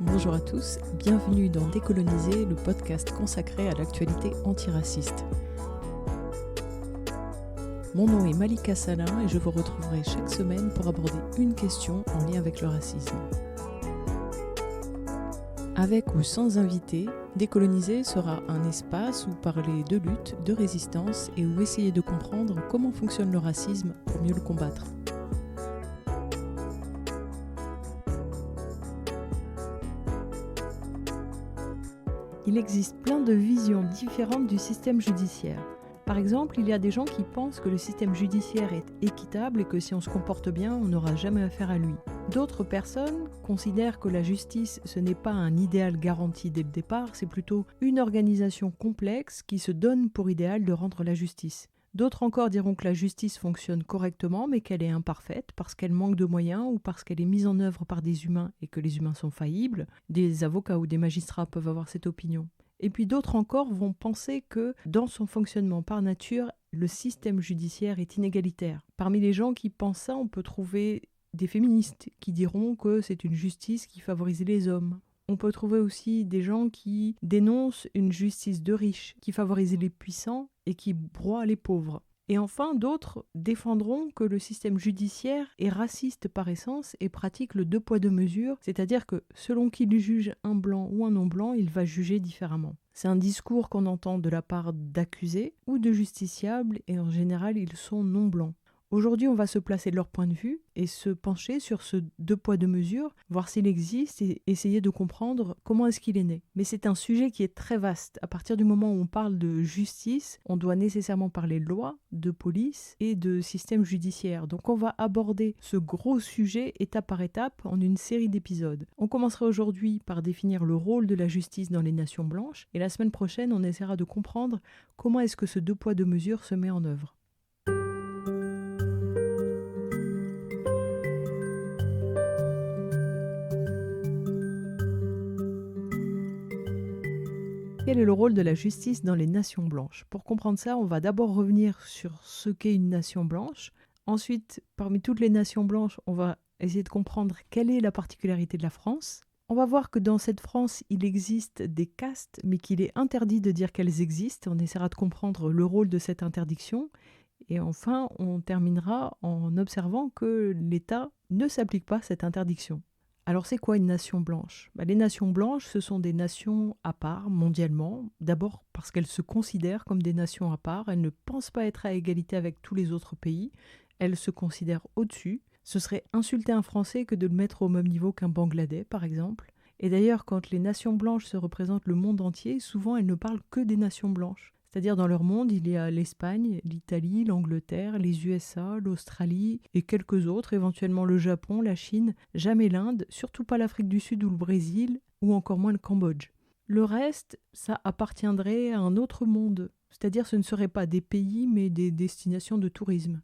Bonjour à tous, bienvenue dans Décoloniser, le podcast consacré à l'actualité antiraciste. Mon nom est Malika Salin et je vous retrouverai chaque semaine pour aborder une question en lien avec le racisme. Avec ou sans invité, Décoloniser sera un espace où parler de lutte, de résistance et où essayer de comprendre comment fonctionne le racisme pour mieux le combattre. Il existe plein de visions différentes du système judiciaire. Par exemple, il y a des gens qui pensent que le système judiciaire est équitable et que si on se comporte bien, on n'aura jamais affaire à lui. D'autres personnes considèrent que la justice, ce n'est pas un idéal garanti dès le départ, c'est plutôt une organisation complexe qui se donne pour idéal de rendre la justice. D'autres encore diront que la justice fonctionne correctement, mais qu'elle est imparfaite parce qu'elle manque de moyens ou parce qu'elle est mise en œuvre par des humains et que les humains sont faillibles. Des avocats ou des magistrats peuvent avoir cette opinion. Et puis d'autres encore vont penser que, dans son fonctionnement par nature, le système judiciaire est inégalitaire. Parmi les gens qui pensent ça, on peut trouver des féministes qui diront que c'est une justice qui favorise les hommes. On peut trouver aussi des gens qui dénoncent une justice de riches, qui favorise les puissants et qui broie les pauvres. Et enfin, d'autres défendront que le système judiciaire est raciste par essence et pratique le deux poids deux mesures, c'est-à-dire que selon qu'il juge un blanc ou un non-blanc, il va juger différemment. C'est un discours qu'on entend de la part d'accusés ou de justiciables et en général, ils sont non-blancs. Aujourd'hui, on va se placer de leur point de vue et se pencher sur ce deux poids deux mesures, voir s'il existe et essayer de comprendre comment est-ce qu'il est né. Mais c'est un sujet qui est très vaste. À partir du moment où on parle de justice, on doit nécessairement parler de loi, de police et de système judiciaire. Donc on va aborder ce gros sujet étape par étape en une série d'épisodes. On commencera aujourd'hui par définir le rôle de la justice dans les nations blanches et la semaine prochaine, on essaiera de comprendre comment est-ce que ce deux poids deux mesures se met en œuvre. Quel est le rôle de la justice dans les nations blanches ? Pour comprendre ça, on va d'abord revenir sur ce qu'est une nation blanche. Ensuite, parmi toutes les nations blanches, on va essayer de comprendre quelle est la particularité de la France. On va voir que dans cette France, il existe des castes, mais qu'il est interdit de dire qu'elles existent. On essaiera de comprendre le rôle de cette interdiction. Et enfin, on terminera en observant que l'État ne s'applique pas à cette interdiction. Alors c'est quoi une nation blanche ? Les nations blanches, ce sont des nations à part mondialement, d'abord parce qu'elles se considèrent comme des nations à part, elles ne pensent pas être à égalité avec tous les autres pays, elles se considèrent au-dessus. Ce serait insulter un Français que de le mettre au même niveau qu'un Bangladais, par exemple. Et d'ailleurs, quand les nations blanches se représentent le monde entier, souvent elles ne parlent que des nations blanches. C'est-à-dire dans leur monde, il y a l'Espagne, l'Italie, l'Angleterre, les USA, l'Australie et quelques autres, éventuellement le Japon, la Chine, jamais l'Inde, surtout pas l'Afrique du Sud ou le Brésil, ou encore moins le Cambodge. Le reste, ça appartiendrait à un autre monde, c'est-à-dire ce ne seraient pas des pays mais des destinations de tourisme.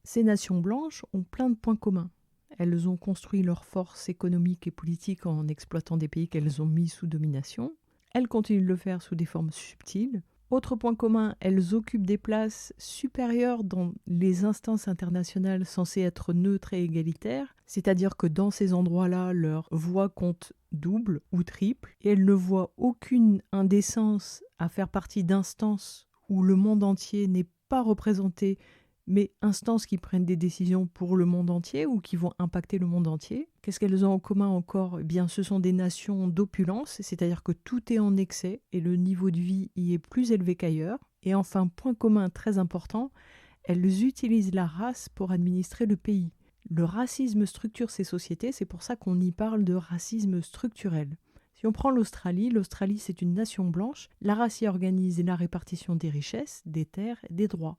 Ces nations blanches ont plein de points communs. Elles ont construit leur force économique et politique en exploitant des pays qu'elles ont mis sous domination. Elles continuent de le faire sous des formes subtiles. Autre point commun, elles occupent des places supérieures dans les instances internationales censées être neutres et égalitaires, c'est-à-dire que dans ces endroits-là, leur voix compte double ou triple, et elles ne voient aucune indécence à faire partie d'instances où le monde entier n'est pas représenté, mais instances qui prennent des décisions pour le monde entier ou qui vont impacter le monde entier. Qu'est-ce qu'elles ont en commun encore ? Eh bien, ce sont des nations d'opulence, c'est-à-dire que tout est en excès et le niveau de vie y est plus élevé qu'ailleurs. Et enfin, point commun très important, elles utilisent la race pour administrer le pays. Le racisme structure ces sociétés, c'est pour ça qu'on y parle de racisme structurel. Si on prend l'Australie c'est une nation blanche. La race y organise la répartition des richesses, des terres et des droits.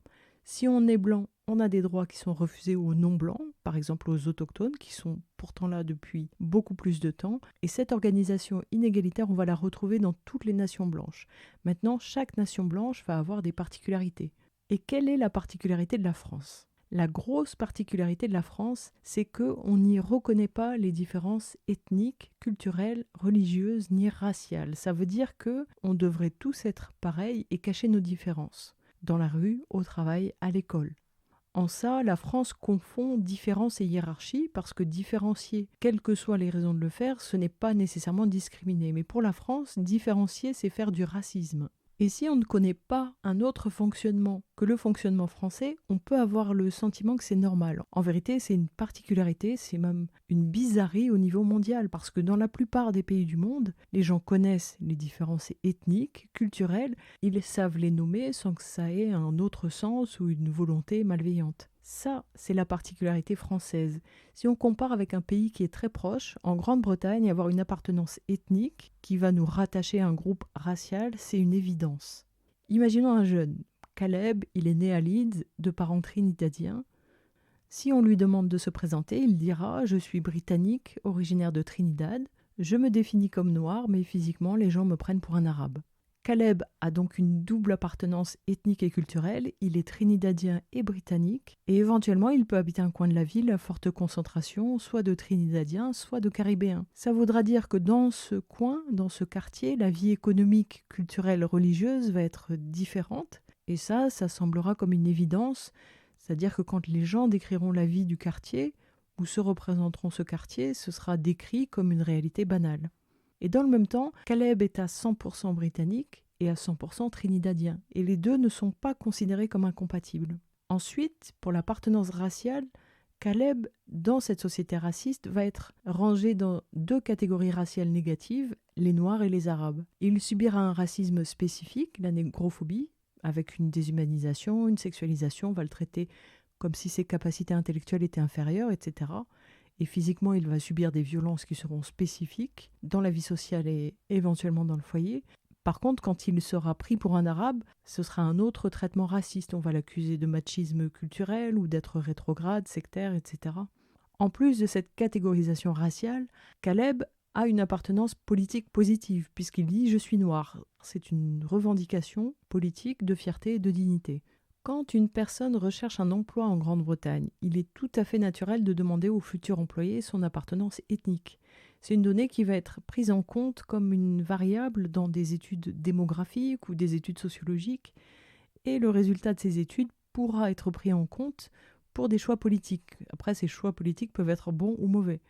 Si on est blanc, on a des droits qui sont refusés aux non-blancs, par exemple aux autochtones, qui sont pourtant là depuis beaucoup plus de temps. Et cette organisation inégalitaire, on va la retrouver dans toutes les nations blanches. Maintenant, chaque nation blanche va avoir des particularités. Et quelle est la particularité de la France ? La grosse particularité de la France, c'est qu'on n'y reconnaît pas les différences ethniques, culturelles, religieuses ni raciales. Ça veut dire qu'on devrait tous être pareils et cacher nos différences. Dans la rue, au travail, à l'école. En ça, la France confond différence et hiérarchie parce que différencier, quelles que soient les raisons de le faire, ce n'est pas nécessairement discriminer. Mais pour la France, différencier, c'est faire du racisme. Et si on ne connaît pas un autre fonctionnement que le fonctionnement français, on peut avoir le sentiment que c'est normal. En vérité, c'est une particularité, c'est même une bizarrerie au niveau mondial, parce que dans la plupart des pays du monde, les gens connaissent les différences ethniques, culturelles, ils savent les nommer sans que ça ait un autre sens ou une volonté malveillante. Ça, c'est la particularité française. Si on compare avec un pays qui est très proche, en Grande-Bretagne, avoir une appartenance ethnique qui va nous rattacher à un groupe racial, c'est une évidence. Imaginons un jeune. Caleb, il est né à Leeds, de parents trinidadiens. Si on lui demande de se présenter, il dira « Je suis britannique, originaire de Trinidad. Je me définis comme noir, mais physiquement, les gens me prennent pour un arabe. » Caleb a donc une double appartenance ethnique et culturelle, il est trinidadien et britannique, et éventuellement il peut habiter un coin de la ville à forte concentration, soit de Trinidadiens, soit de Caribéens. Ça voudra dire que dans ce coin, dans ce quartier, la vie économique, culturelle, religieuse va être différente, et ça semblera comme une évidence, c'est-à-dire que quand les gens décriront la vie du quartier, ou se représenteront ce quartier, ce sera décrit comme une réalité banale. Et dans le même temps, Caleb est à 100% britannique et à 100% trinidadien, et les deux ne sont pas considérés comme incompatibles. Ensuite, pour l'appartenance raciale, Caleb, dans cette société raciste, va être rangé dans deux catégories raciales négatives, les Noirs et les Arabes. Il subira un racisme spécifique, la négrophobie, avec une déshumanisation, une sexualisation, on va le traiter comme si ses capacités intellectuelles étaient inférieures, etc. Et physiquement, il va subir des violences qui seront spécifiques dans la vie sociale et éventuellement dans le foyer. Par contre, quand il sera pris pour un arabe, ce sera un autre traitement raciste. On va l'accuser de machisme culturel ou d'être rétrograde, sectaire, etc. En plus de cette catégorisation raciale, Caleb a une appartenance politique positive, puisqu'il dit « je suis noir ». C'est une revendication politique de fierté et de dignité. Quand une personne recherche un emploi en Grande-Bretagne, il est tout à fait naturel de demander au futur employé son appartenance ethnique. C'est une donnée qui va être prise en compte comme une variable dans des études démographiques ou des études sociologiques, et le résultat de ces études pourra être pris en compte pour des choix politiques. Après, ces choix politiques peuvent être bons ou mauvais.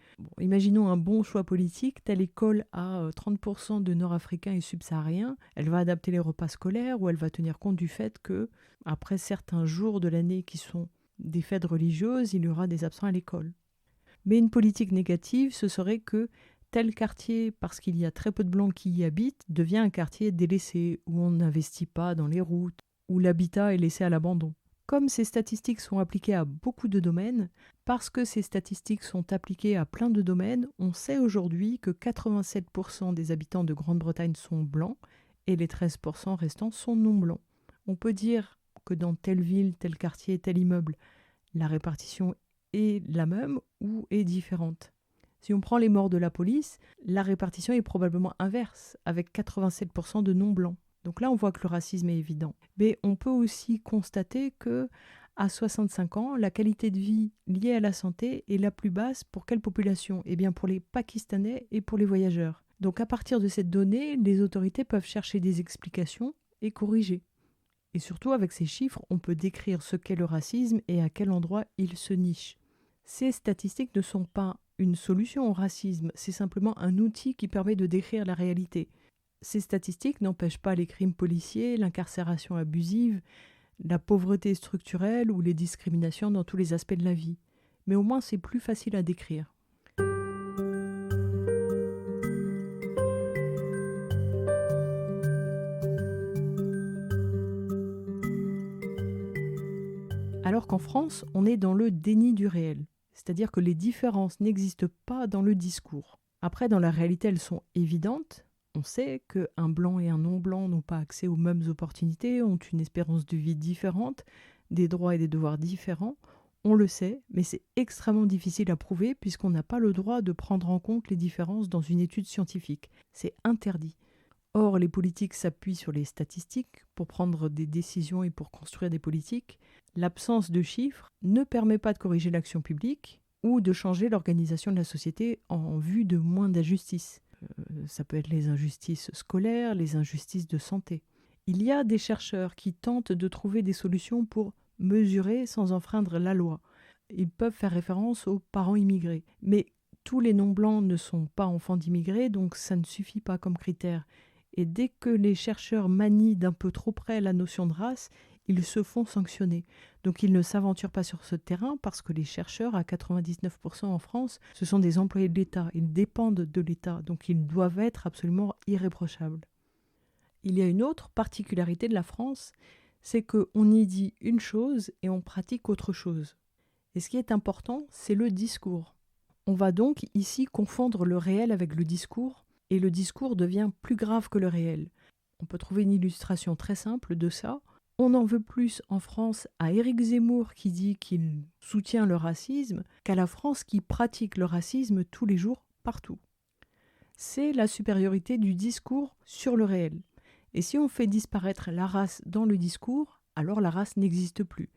Imaginons un bon choix politique, telle école a 30% de Nord-Africains et subsahariens, elle va adapter les repas scolaires ou elle va tenir compte du fait que, après certains jours de l'année qui sont des fêtes religieuses, il y aura des absents à l'école. Mais une politique négative, ce serait que tel quartier, parce qu'il y a très peu de blancs qui y habitent, devient un quartier délaissé, où on n'investit pas dans les routes, où l'habitat est laissé à l'abandon. Comme ces statistiques sont appliquées à beaucoup de domaines, parce que ces statistiques sont appliquées à plein de domaines, on sait aujourd'hui que 87% des habitants de Grande-Bretagne sont blancs et les 13% restants sont non blancs. On peut dire que dans telle ville, tel quartier, tel immeuble, la répartition est la même ou est différente. Si on prend les morts de la police, la répartition est probablement inverse, avec 87% de non blancs. Donc là, on voit que le racisme est évident. Mais on peut aussi constater que à 65 ans, la qualité de vie liée à la santé est la plus basse pour quelle population ? Eh bien pour les Pakistanais et pour les voyageurs. Donc à partir de cette donnée, les autorités peuvent chercher des explications et corriger. Et surtout, avec ces chiffres, on peut décrire ce qu'est le racisme et à quel endroit il se niche. Ces statistiques ne sont pas une solution au racisme, c'est simplement un outil qui permet de décrire la réalité. Ces statistiques n'empêchent pas les crimes policiers, l'incarcération abusive, la pauvreté structurelle ou les discriminations dans tous les aspects de la vie. Mais au moins, c'est plus facile à décrire. Alors qu'en France, on est dans le déni du réel. C'est-à-dire que les différences n'existent pas dans le discours. Après, dans la réalité, elles sont évidentes. On sait qu'un blanc et un non-blanc n'ont pas accès aux mêmes opportunités, ont une espérance de vie différente, des droits et des devoirs différents. On le sait, mais c'est extrêmement difficile à prouver puisqu'on n'a pas le droit de prendre en compte les différences dans une étude scientifique. C'est interdit. Or, les politiques s'appuient sur les statistiques pour prendre des décisions et pour construire des politiques. L'absence de chiffres ne permet pas de corriger l'action publique ou de changer l'organisation de la société en vue de moins d'injustices. Ça peut être les injustices scolaires, les injustices de santé. Il y a des chercheurs qui tentent de trouver des solutions pour mesurée sans enfreindre la loi. Ils peuvent faire référence aux parents immigrés. Mais tous les non-blancs ne sont pas enfants d'immigrés, donc ça ne suffit pas comme critère. Et dès que les chercheurs manient d'un peu trop près la notion de race, ils se font sanctionner. Donc ils ne s'aventurent pas sur ce terrain parce que les chercheurs, à 99% en France, ce sont des employés de l'État. Ils dépendent de l'État, donc ils doivent être absolument irréprochables. Il y a une autre particularité de la France, c'est qu'on y dit une chose et on pratique autre chose. Et ce qui est important, c'est le discours. On va donc ici confondre le réel avec le discours, et le discours devient plus grave que le réel. On peut trouver une illustration très simple de ça. On en veut plus en France à Éric Zemmour qui dit qu'il soutient le racisme qu'à la France qui pratique le racisme tous les jours, partout. C'est la supériorité du discours sur le réel. Et si on fait disparaître la race dans le discours, alors la race n'existe plus.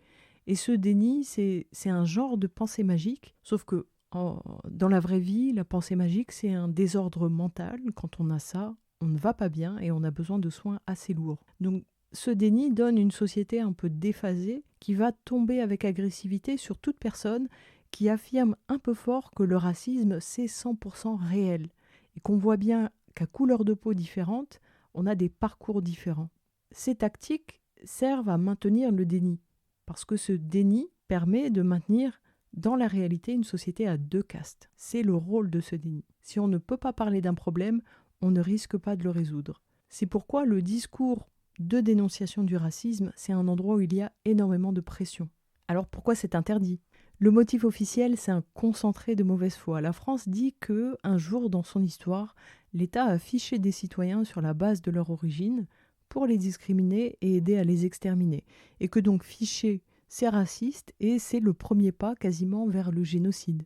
Et ce déni, c'est un genre de pensée magique, sauf que dans la vraie vie, la pensée magique, c'est un désordre mental. Quand on a ça, on ne va pas bien et on a besoin de soins assez lourds. Donc ce déni donne une société un peu déphasée qui va tomber avec agressivité sur toute personne qui affirme un peu fort que le racisme, c'est 100% réel. Et qu'on voit bien qu'à couleur de peau différente, on a des parcours différents. Ces tactiques servent à maintenir le déni, parce que ce déni permet de maintenir dans la réalité une société à deux castes. C'est le rôle de ce déni. Si on ne peut pas parler d'un problème, on ne risque pas de le résoudre. C'est pourquoi le discours de dénonciation du racisme, c'est un endroit où il y a énormément de pression. Alors pourquoi c'est interdit ? Le motif officiel, c'est un concentré de mauvaise foi. La France dit que, un jour dans son histoire, l'État a fiché des citoyens sur la base de leur origine pour les discriminer et aider à les exterminer. Et que donc ficher, c'est raciste et c'est le premier pas quasiment vers le génocide.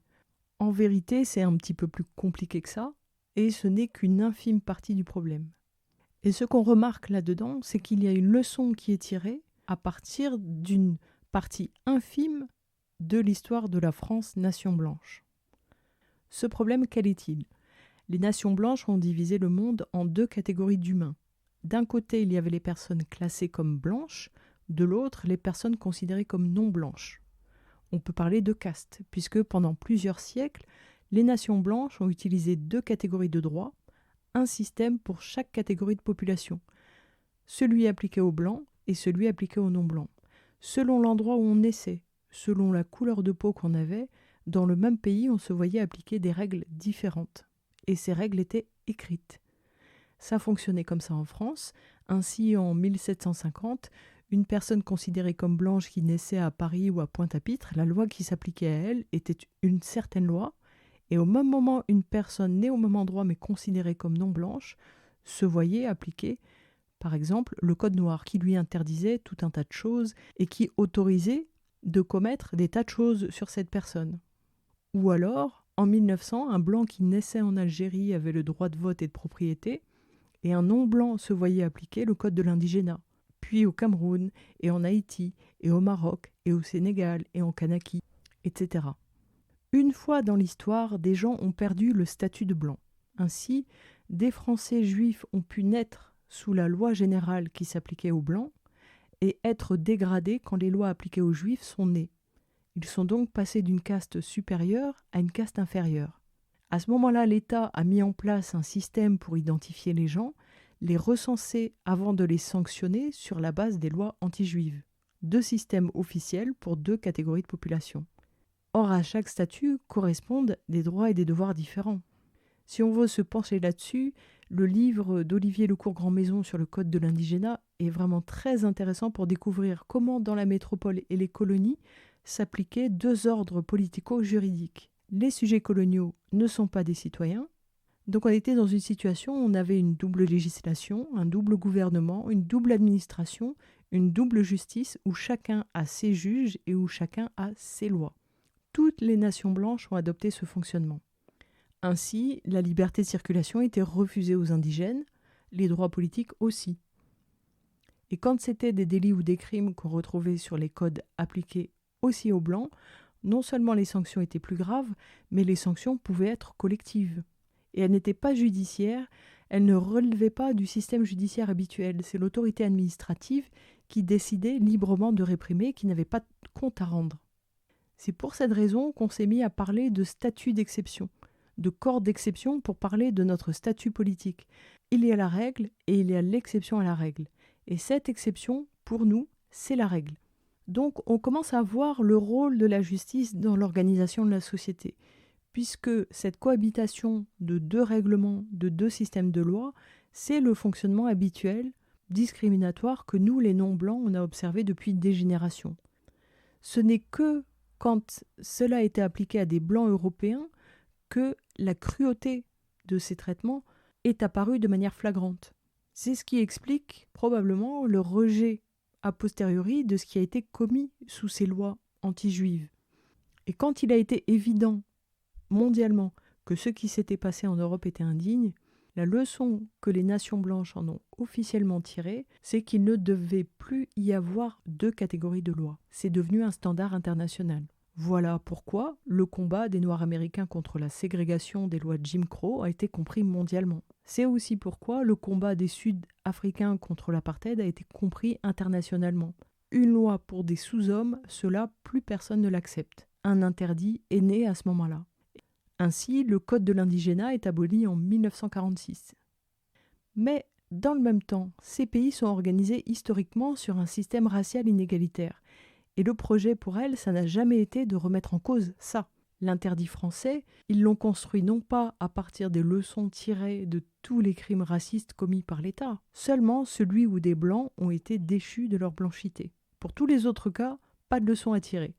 En vérité, c'est un petit peu plus compliqué que ça, et ce n'est qu'une infime partie du problème. Et ce qu'on remarque là-dedans, c'est qu'il y a une leçon qui est tirée à partir d'une partie infime de l'histoire de la France nation blanche. Ce problème, quel est-il ? Les nations blanches ont divisé le monde en deux catégories d'humains. D'un côté, il y avait les personnes classées comme blanches, de l'autre, les personnes considérées comme non blanches. On peut parler de caste, puisque pendant plusieurs siècles, les nations blanches ont utilisé deux catégories de droits, un système pour chaque catégorie de population, celui appliqué aux blancs et celui appliqué aux non-blancs. Selon l'endroit où on naissait, selon la couleur de peau qu'on avait, dans le même pays, on se voyait appliquer des règles différentes. Et ces règles étaient écrites. Ça fonctionnait comme ça en France. Ainsi, en 1750, une personne considérée comme blanche qui naissait à Paris ou à Pointe-à-Pitre, la loi qui s'appliquait à elle était une certaine loi. Et au même moment, une personne née au même endroit mais considérée comme non blanche se voyait appliquer, par exemple, le code noir qui lui interdisait tout un tas de choses et qui autorisait de commettre des tas de choses sur cette personne. Ou alors, en 1900, un blanc qui naissait en Algérie avait le droit de vote et de propriété, et un non-blanc se voyait appliquer le code de l'indigénat. Puis au Cameroun, et en Haïti, et au Maroc, et au Sénégal, et en Kanaki, etc. Une fois dans l'histoire, des gens ont perdu le statut de blanc. Ainsi, des Français juifs ont pu naître sous la loi générale qui s'appliquait aux blancs et être dégradés quand les lois appliquées aux juifs sont nées. Ils sont donc passés d'une caste supérieure à une caste inférieure. À ce moment-là, l'État a mis en place un système pour identifier les gens, les recenser avant de les sanctionner sur la base des lois anti-juives. Deux systèmes officiels pour deux catégories de population. Or, à chaque statut correspondent des droits et des devoirs différents. Si on veut se pencher là-dessus, le livre d'Olivier Lecourt-Grandmaison sur le code de l'indigénat est vraiment très intéressant pour découvrir comment, dans la métropole et les colonies, s'appliquaient deux ordres politico-juridiques. Les sujets coloniaux ne sont pas des citoyens, donc on était dans une situation où on avait une double législation, un double gouvernement, une double administration, une double justice où chacun a ses juges et où chacun a ses lois. Toutes les nations blanches ont adopté ce fonctionnement. Ainsi, la liberté de circulation était refusée aux indigènes, les droits politiques aussi. Et quand c'était des délits ou des crimes qu'on retrouvait sur les codes appliqués aussi aux blancs, non seulement les sanctions étaient plus graves, mais les sanctions pouvaient être collectives. Et elles n'étaient pas judiciaires, elles ne relevaient pas du système judiciaire habituel. C'est l'autorité administrative qui décidaient librement de réprimer, qui n'avaient pas de compte à rendre. C'est pour cette raison qu'on s'est mis à parler de statut d'exception, de corps d'exception pour parler de notre statut politique. Il y a la règle et il y a l'exception à la règle. Et cette exception, pour nous, c'est la règle. Donc on commence à voir le rôle de la justice dans l'organisation de la société, puisque cette cohabitation de deux règlements, de deux systèmes de loi, c'est le fonctionnement habituel, discriminatoire que nous, les non-blancs, on a observé depuis des générations. Ce n'est que quand cela a été appliqué à des blancs européens que la cruauté de ces traitements est apparue de manière flagrante. C'est ce qui explique probablement le rejet a posteriori de ce qui a été commis sous ces lois anti-juives. Et quand il a été évident mondialement que ce qui s'était passé en Europe était indigne, la leçon que les nations blanches en ont officiellement tirée, c'est qu'il ne devait plus y avoir deux catégories de lois. C'est devenu un standard international. Voilà pourquoi le combat des Noirs américains contre la ségrégation des lois de Jim Crow a été compris mondialement. C'est aussi pourquoi le combat des Sud-Africains contre l'apartheid a été compris internationalement. Une loi pour des sous-hommes, cela, plus personne ne l'accepte. Un interdit est né à ce moment-là. Ainsi, le Code de l'indigénat est aboli en 1946. Mais, dans le même temps, ces pays sont organisés historiquement sur un système racial inégalitaire. Et le projet pour elles, ça n'a jamais été de remettre en cause ça. L'interdit français, ils l'ont construit non pas à partir des leçons tirées de tous les crimes racistes commis par l'État, seulement celui où des Blancs ont été déchus de leur blanchité. Pour tous les autres cas, pas de leçons à tirer.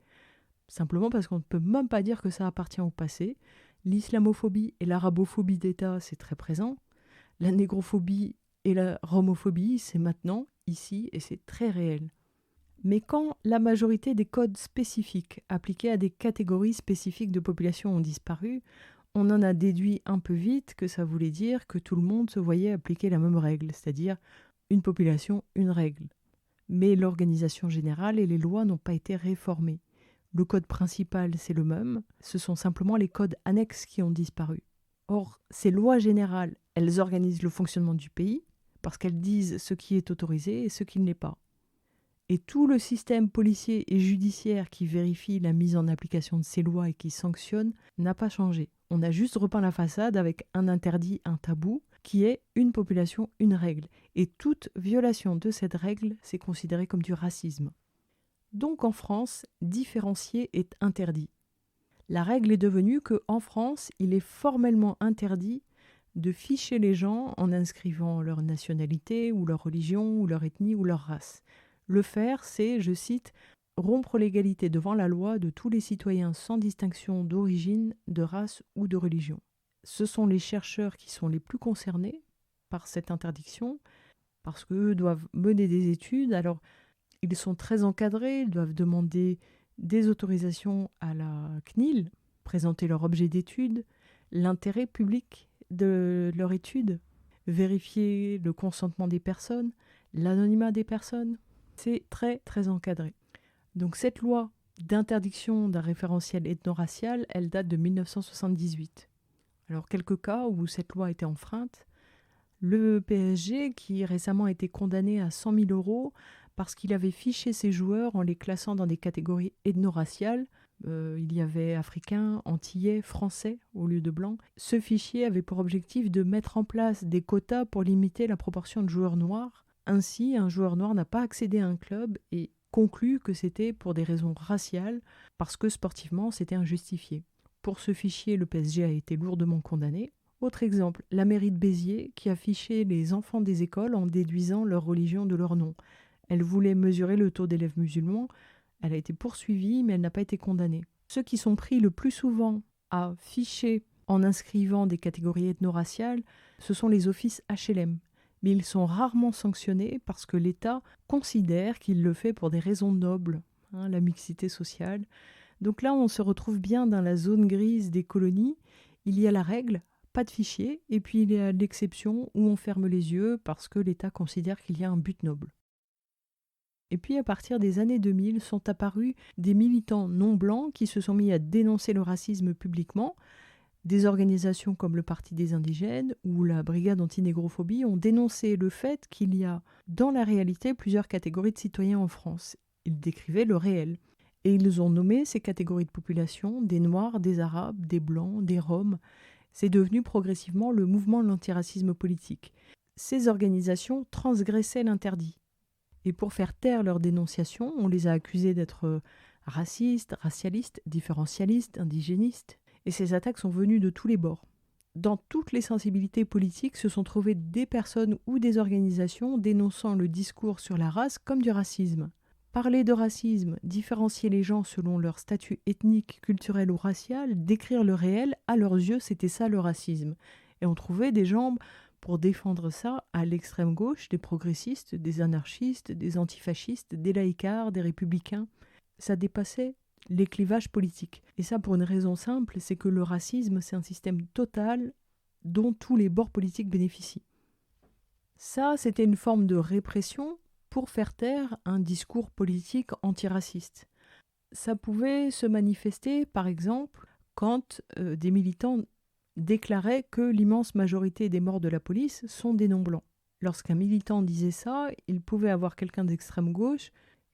Simplement parce qu'on ne peut même pas dire que ça appartient au passé. L'islamophobie et l'arabophobie d'État, c'est très présent. La négrophobie et la romophobie, c'est maintenant, ici, et c'est très réel. Mais quand la majorité des codes spécifiques appliqués à des catégories spécifiques de population ont disparu, on en a déduit un peu vite que ça voulait dire que tout le monde se voyait appliquer la même règle, c'est-à-dire une population, une règle. Mais l'organisation générale et les lois n'ont pas été réformées. Le code principal, c'est le même, ce sont simplement les codes annexes qui ont disparu. Or, ces lois générales, elles organisent le fonctionnement du pays, parce qu'elles disent ce qui est autorisé et ce qui ne l'est pas. Et tout le système policier et judiciaire qui vérifie la mise en application de ces lois et qui sanctionne n'a pas changé. On a juste repeint la façade avec un interdit, un tabou, qui est une population, une règle. Et toute violation de cette règle, c'est considéré comme du racisme. Donc en France, différencier est interdit. La règle est devenue qu'en France, il est formellement interdit de ficher les gens en inscrivant leur nationalité ou leur religion ou leur ethnie ou leur race. Le faire, c'est, je cite, « rompre l'égalité devant la loi de tous les citoyens sans distinction d'origine, de race ou de religion ». Ce sont les chercheurs qui sont les plus concernés par cette interdiction, parce qu'eux doivent mener des études. Alors, ils sont très encadrés, ils doivent demander des autorisations à la CNIL, présenter leur objet d'étude, l'intérêt public de leur étude, vérifier le consentement des personnes, l'anonymat des personnes. C'est très, très encadré. Donc cette loi d'interdiction d'un référentiel ethno-racial, elle date de 1978. Alors quelques cas où cette loi a été enfreinte, le PSG, qui récemment a été condamné à 100 000 € parce qu'il avait fiché ses joueurs en les classant dans des catégories ethno-raciales. Il y avait africains, antillais, français au lieu de blancs. Ce fichier avait pour objectif de mettre en place des quotas pour limiter la proportion de joueurs noirs. Ainsi, un joueur noir n'a pas accédé à un club et conclut que c'était pour des raisons raciales, parce que sportivement, c'était injustifié. Pour ce fichier, le PSG a été lourdement condamné. Autre exemple, la mairie de Béziers qui a fiché les enfants des écoles en déduisant leur religion de leur nom. Elle voulait mesurer le taux d'élèves musulmans. Elle a été poursuivie, mais elle n'a pas été condamnée. Ceux qui sont pris le plus souvent à ficher en inscrivant des catégories ethno-raciales, ce sont les offices HLM. Mais ils sont rarement sanctionnés parce que l'État considère qu'il le fait pour des raisons nobles, la mixité sociale. Donc là, on se retrouve bien dans la zone grise des colonies. Il y a la règle, pas de fichier, et puis il y a l'exception où on ferme les yeux parce que l'État considère qu'il y a un but noble. Et puis à partir des années 2000 sont apparus des militants non blancs qui se sont mis à dénoncer le racisme publiquement, Des organisations comme le Parti des indigènes ou la Brigade anti-négrophobie ont dénoncé le fait qu'il y a dans la réalité plusieurs catégories de citoyens en France. Ils décrivaient le réel. Et ils ont nommé ces catégories de population des Noirs, des Arabes, des Blancs, des Roms. C'est devenu progressivement le mouvement de l'antiracisme politique. Ces organisations transgressaient l'interdit. Et pour faire taire leurs dénonciations, on les a accusés d'être racistes, racialistes, différentialistes, indigénistes. Et ces attaques sont venues de tous les bords. Dans toutes les sensibilités politiques se sont trouvées des personnes ou des organisations dénonçant le discours sur la race comme du racisme. Parler de racisme, différencier les gens selon leur statut ethnique, culturel ou racial, décrire le réel, à leurs yeux, c'était ça le racisme. Et on trouvait des gens pour défendre ça à l'extrême gauche, des progressistes, des anarchistes, des antifascistes, des laïcards, des républicains. Ça dépassait les clivages politiques. Et ça pour une raison simple, c'est que le racisme, c'est un système total dont tous les bords politiques bénéficient. Ça, c'était une forme de répression pour faire taire un discours politique antiraciste. Ça pouvait se manifester, par exemple, quand des militants déclaraient que l'immense majorité des morts de la police sont des non-blancs. Lorsqu'un militant disait ça, il pouvait avoir quelqu'un d'extrême gauche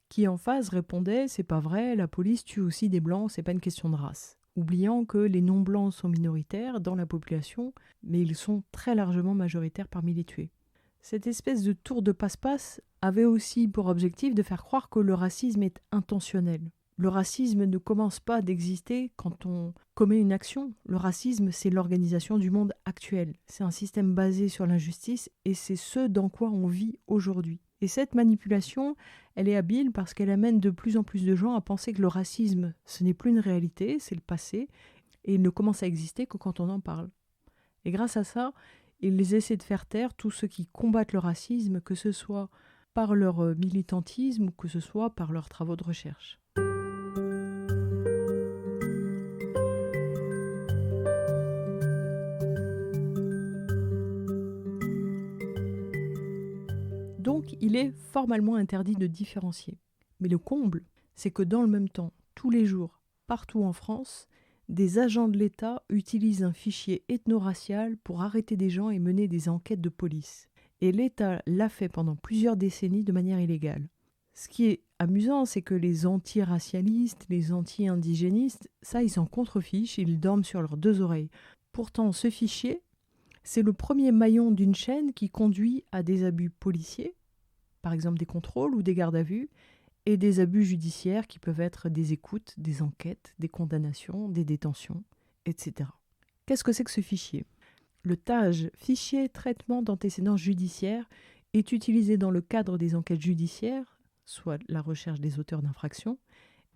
qui en face répondait « c'est pas vrai, la police tue aussi des blancs, c'est pas une question de race », oubliant que les non-blancs sont minoritaires dans la population, mais ils sont très largement majoritaires parmi les tués. Cette espèce de tour de passe-passe avait aussi pour objectif de faire croire que le racisme est intentionnel. Le racisme ne commence pas d'exister quand on commet une action. Le racisme, c'est l'organisation du monde actuel. C'est un système basé sur l'injustice et c'est ce dans quoi on vit aujourd'hui. Et cette manipulation, elle est habile parce qu'elle amène de plus en plus de gens à penser que le racisme, ce n'est plus une réalité, c'est le passé, et il ne commence à exister que quand on en parle. Et grâce à ça, ils essaient de faire taire tous ceux qui combattent le racisme, que ce soit par leur militantisme ou que ce soit par leurs travaux de recherche. Donc, il est formellement interdit de différencier. Mais le comble, c'est que dans le même temps, tous les jours, partout en France, des agents de l'État utilisent un fichier ethno-racial pour arrêter des gens et mener des enquêtes de police. Et l'État l'a fait pendant plusieurs décennies de manière illégale. Ce qui est amusant, c'est que les anti-racialistes, les anti-indigénistes, ça, ils s'en contrefichent, ils dorment sur leurs deux oreilles. Pourtant, ce fichier, c'est le premier maillon d'une chaîne qui conduit à des abus policiers, par exemple des contrôles ou des gardes à vue, et des abus judiciaires qui peuvent être des écoutes, des enquêtes, des condamnations, des détentions, etc. Qu'est-ce que c'est que ce fichier ? Le TAJ, fichier traitement d'antécédents judiciaires, est utilisé dans le cadre des enquêtes judiciaires, soit la recherche des auteurs d'infractions,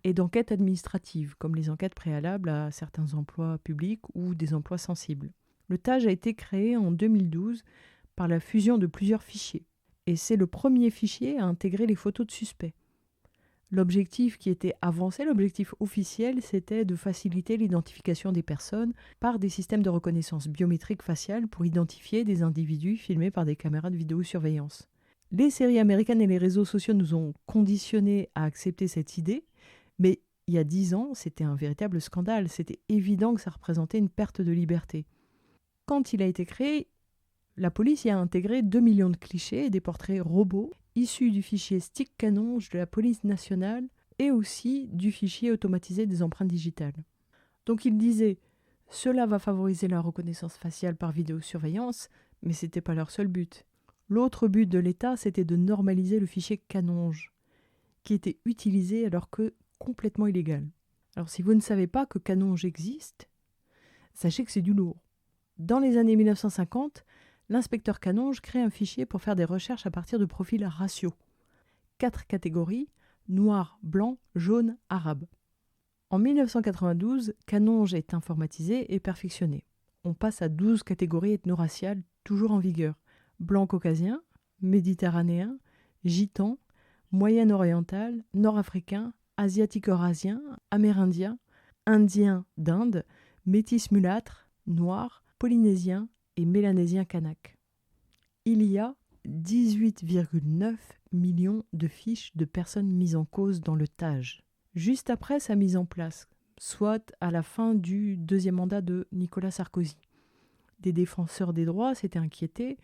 et d'enquêtes administratives, comme les enquêtes préalables à certains emplois publics ou des emplois sensibles. Le TAJ a été créé en 2012 par la fusion de plusieurs fichiers, et c'est le premier fichier à intégrer les photos de suspects. L'objectif qui était avancé, l'objectif officiel, c'était de faciliter l'identification des personnes par des systèmes de reconnaissance biométrique faciale pour identifier des individus filmés par des caméras de vidéosurveillance. Les séries américaines et les réseaux sociaux nous ont conditionnés à accepter cette idée, mais il y a 10 ans, c'était un véritable scandale. C'était évident que ça représentait une perte de liberté. Quand il a été créé, la police y a intégré 2 millions de clichés et des portraits robots issus du fichier Stick Canonge de la police nationale et aussi du fichier automatisé des empreintes digitales. Donc il disait « Cela va favoriser la reconnaissance faciale par vidéosurveillance », mais ce n'était pas leur seul but. L'autre but de l'État, c'était de normaliser le fichier Canonge, qui était utilisé alors que complètement illégal. Alors si vous ne savez pas que Canonge existe, sachez que c'est du lourd. Dans les années 1950, l'inspecteur Canonge crée un fichier pour faire des recherches à partir de profils raciaux. 4 catégories, noir, blanc, jaune, arabe. En 1992, Canonge est informatisé et perfectionné. On passe à 12 catégories ethno-raciales toujours en vigueur. Blanc caucasien, méditerranéen, gitan, moyen-oriental, nord-africain, asiatique-eurasien, amérindien, indien d'Inde, métis mulâtre, noir, polynésien et mélanésien kanak. Il y a 18,9 millions de fiches de personnes mises en cause dans le TAJ. Juste après sa mise en place, soit à la fin du deuxième mandat de Nicolas Sarkozy. Des défenseurs des droits s'étaient inquiétés.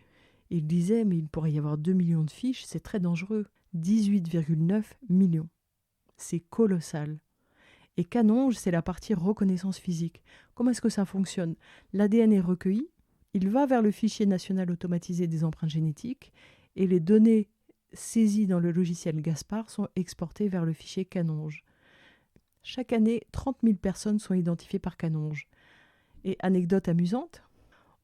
Ils disaient, mais il pourrait y avoir 2 millions de fiches, c'est très dangereux. 18,9 millions. C'est colossal. Et Canonge, c'est la partie reconnaissance physique. Comment est-ce que ça fonctionne? L'ADN est recueilli, il va vers le fichier national automatisé des empreintes génétiques et les données saisies dans le logiciel Gaspard sont exportées vers le fichier Canonge. Chaque année, 30 000 personnes sont identifiées par Canonge. Et anecdote amusante,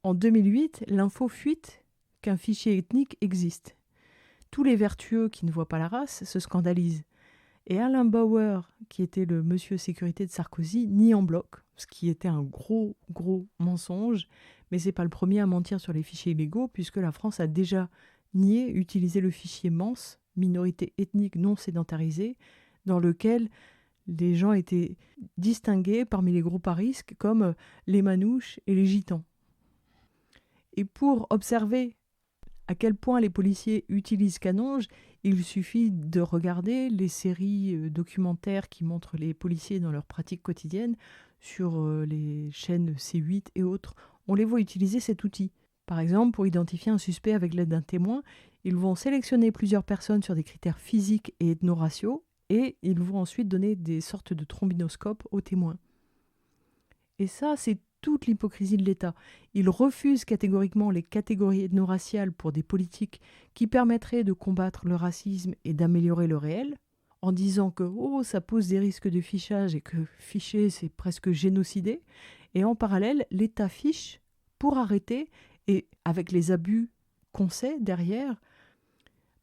en 2008, l'info fuite qu'un fichier ethnique existe. Tous les vertueux qui ne voient pas la race se scandalisent. Et Alain Bauer, qui était le monsieur sécurité de Sarkozy, nie en bloc, ce qui était un gros mensonge. Mais ce n'est pas le premier à mentir sur les fichiers illégaux, puisque la France a déjà nié utiliser le fichier MANS, minorité ethnique non sédentarisée, dans lequel les gens étaient distingués parmi les groupes à risque comme les manouches et les gitans. Et pour observer à quel point les policiers utilisent Canonge, il suffit de regarder les séries documentaires qui montrent les policiers dans leur pratique quotidienne sur les chaînes C8 et autres. On les voit utiliser cet outil. Par exemple, pour identifier un suspect avec l'aide d'un témoin, ils vont sélectionner plusieurs personnes sur des critères physiques et ethno-raciaux et ils vont ensuite donner des sortes de trombinoscopes aux témoins. Et ça, c'est toute l'hypocrisie de l'État. Il refuse catégoriquement les catégories ethno-raciales pour des politiques qui permettraient de combattre le racisme et d'améliorer le réel, en disant que ça pose des risques de fichage et que ficher, c'est presque génocider. Et en parallèle, l'État fiche pour arrêter, et avec les abus qu'on sait derrière.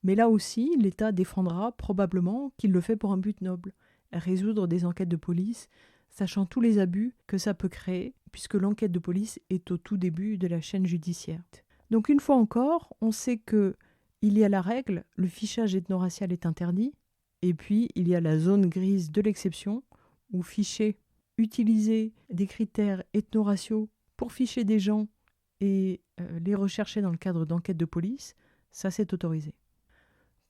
Mais là aussi, l'État défendra probablement qu'il le fait pour un but noble, résoudre des enquêtes de police, sachant tous les abus que ça peut créer, puisque l'enquête de police est au tout début de la chaîne judiciaire. Donc une fois encore, on sait qu'il y a la règle, le fichage ethno-racial est interdit, et puis il y a la zone grise de l'exception, où ficher, utiliser des critères ethno-raciaux pour ficher des gens et les rechercher dans le cadre d'enquêtes de police, ça c'est autorisé.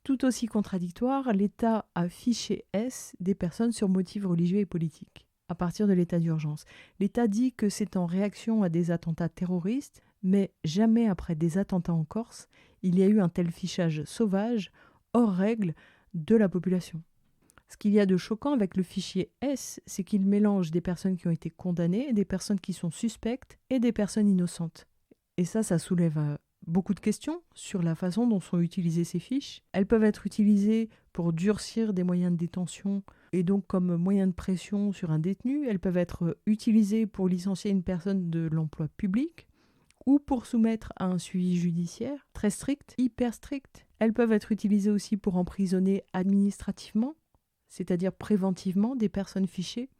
Tout aussi contradictoire, l'État a fiché S des personnes sur motifs religieux et politiques à partir de l'état d'urgence. L'État dit que c'est en réaction à des attentats terroristes, mais jamais après des attentats en Corse, il y a eu un tel fichage sauvage, hors règle, de la population. Ce qu'il y a de choquant avec le fichier S, c'est qu'il mélange des personnes qui ont été condamnées, des personnes qui sont suspectes et des personnes innocentes. Et ça soulève beaucoup de questions sur la façon dont sont utilisées ces fiches. Elles peuvent être utilisées pour durcir des moyens de détention et donc comme moyen de pression sur un détenu. Elles peuvent être utilisées pour licencier une personne de l'emploi public ou pour soumettre à un suivi judiciaire très strict, hyper strict. Elles peuvent être utilisées aussi pour emprisonner administrativement, c'est-à-dire préventivement des personnes fichées.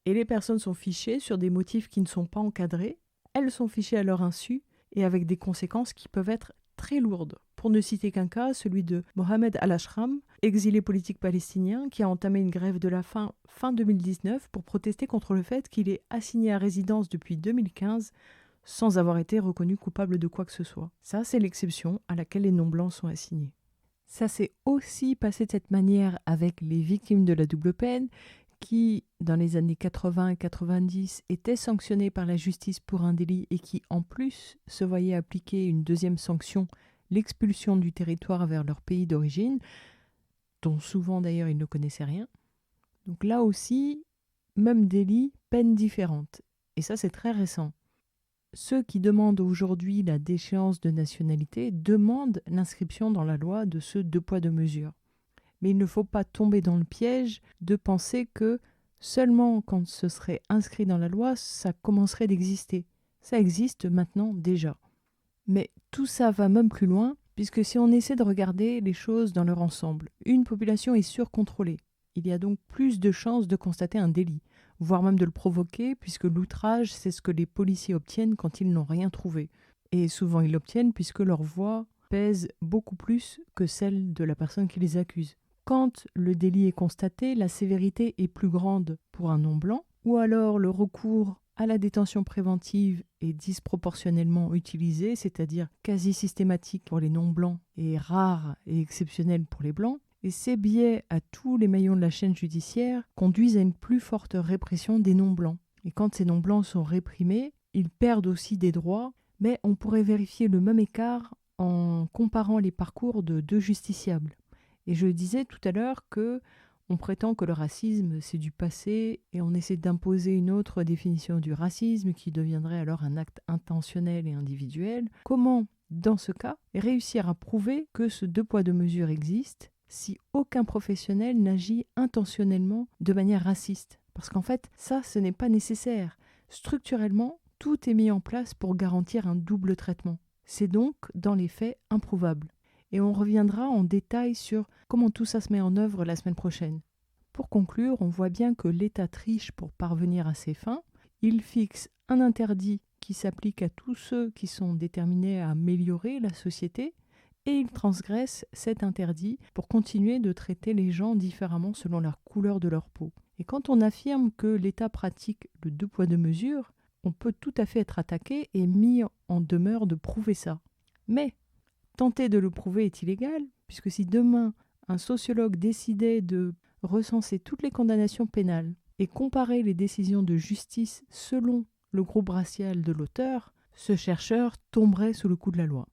Et les personnes sont fichées sur des motifs qui ne sont pas encadrés. Elles sont fichées à leur insu et avec des conséquences qui peuvent être très lourdes. Pour ne citer qu'un cas, celui de Mohamed Al-Ashram, exilé politique palestinien, qui a entamé une grève de la faim fin 2019 pour protester contre le fait qu'il est assigné à résidence depuis 2015 sans avoir été reconnu coupable de quoi que ce soit. Ça, c'est l'exception à laquelle les non-blancs sont assignés. Ça s'est aussi passé de cette manière avec les victimes de la double peine, qui, dans les années 80 et 90, étaient sanctionnés par la justice pour un délit et qui, en plus, se voyaient appliquer une deuxième sanction, l'expulsion du territoire vers leur pays d'origine, dont souvent d'ailleurs ils ne connaissaient rien. Donc là aussi, même délit, peine différente. Et ça, c'est très récent. Ceux qui demandent aujourd'hui la déchéance de nationalité demandent l'inscription dans la loi de ce 2 poids 2 mesures. Mais il ne faut pas tomber dans le piège de penser que seulement quand ce serait inscrit dans la loi, ça commencerait d'exister. Ça existe maintenant déjà. Mais tout ça va même plus loin, puisque si on essaie de regarder les choses dans leur ensemble, une population est surcontrôlée. Il y a donc plus de chances de constater un délit, voire même de le provoquer, puisque l'outrage, c'est ce que les policiers obtiennent quand ils n'ont rien trouvé. Et souvent ils l'obtiennent puisque leur voix pèse beaucoup plus que celle de la personne qui les accuse. Quand le délit est constaté, la sévérité est plus grande pour un non-blanc, ou alors le recours à la détention préventive est disproportionnellement utilisé, c'est-à-dire quasi systématique pour les non-blancs et rare et exceptionnel pour les blancs. Et ces biais à tous les maillons de la chaîne judiciaire conduisent à une plus forte répression des non-blancs. Et quand ces non-blancs sont réprimés, ils perdent aussi des droits, mais on pourrait vérifier le même écart en comparant les parcours de deux justiciables. Et je disais tout à l'heure que on prétend que le racisme, c'est du passé et on essaie d'imposer une autre définition du racisme qui deviendrait alors un acte intentionnel et individuel. Comment, dans ce cas, réussir à prouver que ce deux poids deux mesures existe si aucun professionnel n'agit intentionnellement de manière raciste? Parce qu'en fait, ça, ce n'est pas nécessaire. Structurellement, tout est mis en place pour garantir un double traitement. C'est donc, dans les faits, improuvable. Et on reviendra en détail sur comment tout ça se met en œuvre la semaine prochaine. Pour conclure, on voit bien que l'État triche pour parvenir à ses fins. Il fixe un interdit qui s'applique à tous ceux qui sont déterminés à améliorer la société et il transgresse cet interdit pour continuer de traiter les gens différemment selon la couleur de leur peau. Et quand on affirme que l'État pratique le deux poids deux mesures, on peut tout à fait être attaqué et mis en demeure de prouver ça. Mais tenter de le prouver est illégal, puisque si demain un sociologue décidait de recenser toutes les condamnations pénales et comparer les décisions de justice selon le groupe racial de l'auteur, ce chercheur tomberait sous le coup de la loi.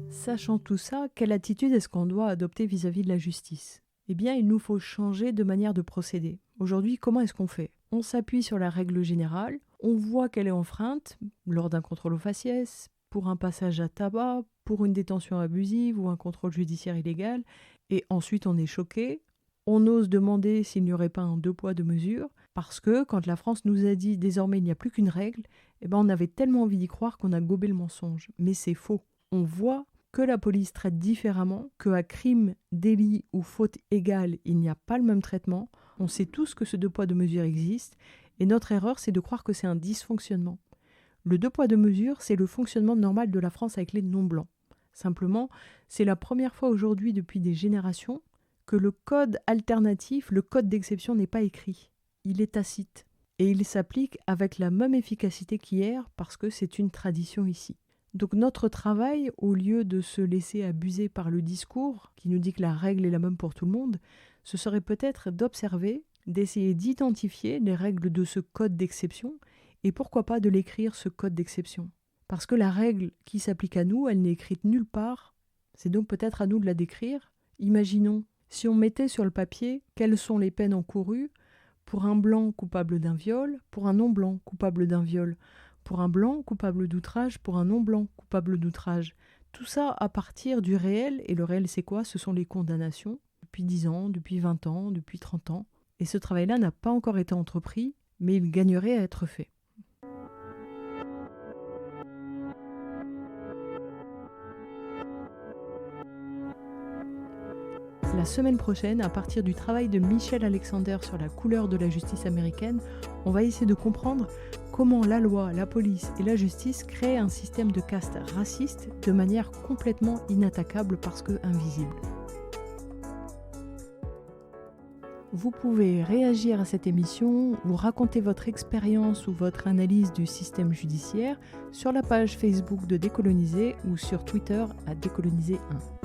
Sachant tout ça, quelle attitude est-ce qu'on doit adopter vis-à-vis de la justice ? Eh bien, il nous faut changer de manière de procéder. Aujourd'hui, comment est-ce qu'on fait ? On s'appuie sur la règle générale, on voit qu'elle est enfreinte lors d'un contrôle au faciès, pour un passage à tabac, pour une détention abusive ou un contrôle judiciaire illégal, et ensuite on est choqué. On ose demander s'il n'y aurait pas un deux poids deux mesures, parce que quand la France nous a dit désormais il n'y a plus qu'une règle, eh ben on avait tellement envie d'y croire qu'on a gobé le mensonge. Mais c'est faux. On voit que la police traite différemment, qu'à crime, délit ou faute égale, il n'y a pas le même traitement. On sait tous que ce deux poids deux mesures existe, et notre erreur, c'est de croire que c'est un dysfonctionnement. Le deux poids deux mesures, c'est le fonctionnement normal de la France avec les non-blancs. Simplement, c'est la première fois aujourd'hui depuis des générations que le code alternatif, le code d'exception n'est pas écrit. Il est tacite, et il s'applique avec la même efficacité qu'hier parce que c'est une tradition ici. Donc notre travail, au lieu de se laisser abuser par le discours qui nous dit que la règle est la même pour tout le monde, ce serait peut-être d'observer, d'essayer d'identifier les règles de ce code d'exception et pourquoi pas de l'écrire, ce code d'exception. Parce que la règle qui s'applique à nous, elle n'est écrite nulle part, c'est donc peut-être à nous de la décrire. Imaginons, si on mettait sur le papier quelles sont les peines encourues pour un blanc coupable d'un viol, pour un non-blanc coupable d'un viol, pour un blanc coupable d'outrage, pour un non-blanc coupable d'outrage. Tout ça à partir du réel, et le réel c'est quoi ? Ce sont les condamnations, depuis 10 ans, depuis 20 ans, depuis 30 ans. Et ce travail-là n'a pas encore été entrepris, mais il gagnerait à être fait. La semaine prochaine, à partir du travail de Michel Alexander sur la couleur de la justice américaine, on va essayer de comprendre comment la loi, la police et la justice créent un système de caste raciste de manière complètement inattaquable parce que invisible. Vous pouvez réagir à cette émission ou raconter votre expérience ou votre analyse du système judiciaire sur la page Facebook de Décoloniser ou sur Twitter à Décoloniser1.